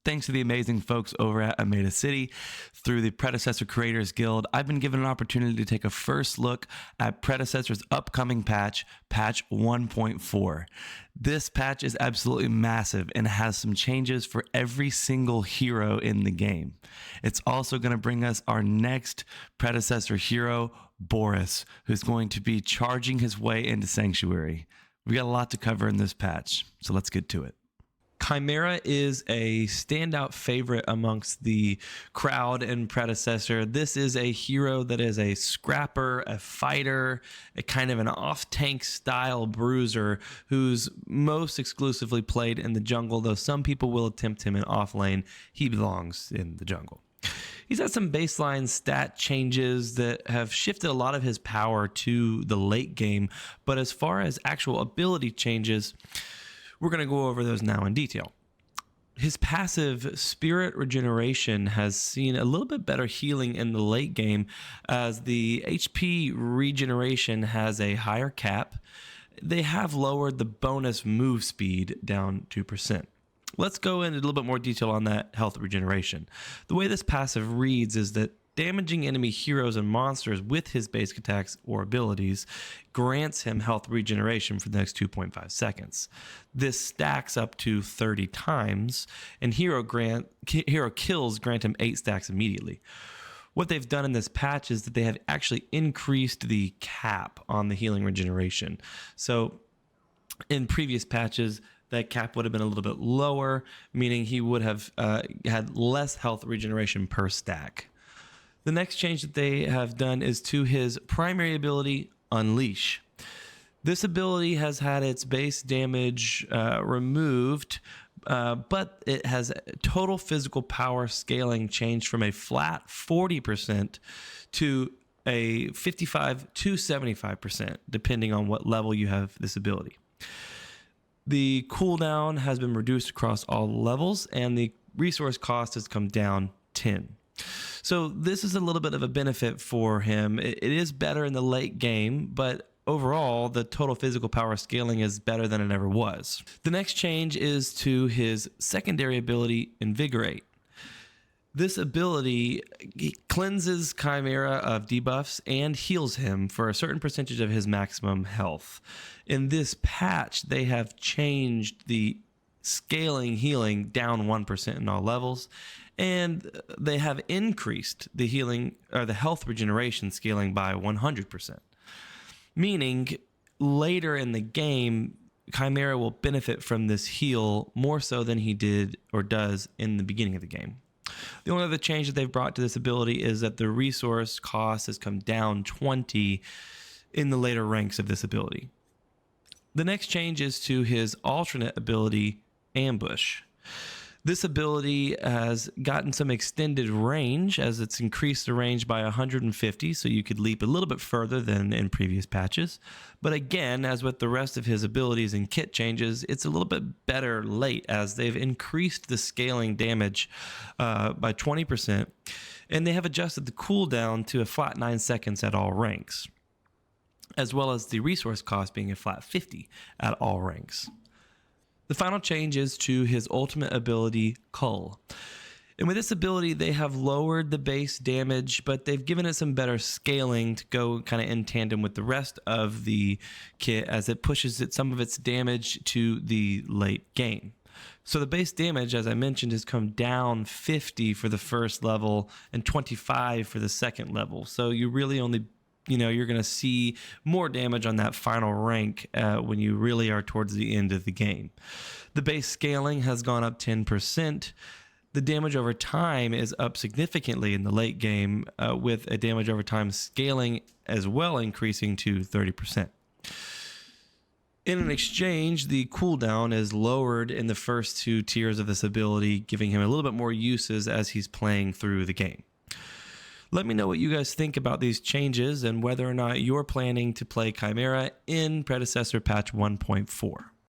Thanks to the amazing folks over at Ameda City through the Predecessor Creators Guild, I've been given an opportunity to take a first look at Predecessor's upcoming patch, patch 1.4. This patch is absolutely massive and has some changes for every single hero in the game. It's also going to bring us our next Predecessor hero, Boris, who's going to be charging his way into Sanctuary. We got a lot to cover in this patch, so let's get to it. Khaimera is a standout favorite amongst the crowd in Predecessor. This is a hero that is a scrapper, a fighter, a kind of an off-tank style bruiser who's most exclusively played in the jungle, though some people will attempt him in off lane. He belongs in the jungle. He's had some baseline stat changes that have shifted a lot of his power to the late game, but as far as actual ability changes, we're going to go over those now in detail. His passive Spirit Regeneration has seen a little bit better healing in the late game, as the HP regeneration has a higher cap. They have lowered the bonus move speed down 2%. Let's go into a little bit more detail on that health regeneration. The way this passive reads is that damaging enemy heroes and monsters with his basic attacks or abilities grants him health regeneration for the next 2.5 seconds. This stacks up to 30 times, and hero kills grant him 8 stacks immediately. What they've done in this patch is that they have actually increased the cap on the healing regeneration. So in previous patches, that cap would have been a little bit lower, meaning he would have had less health regeneration per stack. The next change that they have done is to his primary ability, Unleash. This ability has had its base damage removed, but it has total physical power scaling changed from a flat 40% to a 55 to 75%, depending on what level you have this ability. The cooldown has been reduced across all levels, and the resource cost has come down 10. So this is a little bit of a benefit for him. It is better in the late game, but overall, the total physical power scaling is better than it ever was. The next change is to his secondary ability, Invigorate. This ability cleanses Khaimera of debuffs and heals him for a certain percentage of his maximum health. In this patch, they have changed the scaling healing down 1% in all levels, and they have increased the healing or the health regeneration scaling by 100%. Meaning later in the game, Khaimera will benefit from this heal more so than he did or does in the beginning of the game. The only other change that they've brought to this ability is that the resource cost has come down 20 in the later ranks of this ability. The next change is to his alternate ability, Ambush. This ability has gotten some extended range as it's increased the range by 150, so you could leap a little bit further than in previous patches. But again, as with the rest of his abilities and kit changes, it's a little bit better late as they've increased the scaling damage by 20%, and they have adjusted the cooldown to a flat 9 seconds at all ranks, as well as the resource cost being a flat 50 at all ranks. The final change is to his ultimate ability, Cull. And with this ability, they have lowered the base damage, but they've given it some better scaling to go kind of in tandem with the rest of the kit as it pushes some of its damage to the late game. So the base damage, as I mentioned, has come down 50 for the first level and 25 for the second level. So you really only you're going to see more damage on that final rank when you really are towards the end of the game. The base scaling has gone up 10%. The damage over time is up significantly in the late game, with a damage over time scaling as well increasing to 30%. In an exchange, the cooldown is lowered in the first 2 tiers of this ability, giving him a little bit more uses as he's playing through the game. Let me know what you guys think about these changes and whether or not you're planning to play Khaimera in Predecessor Patch 1.4.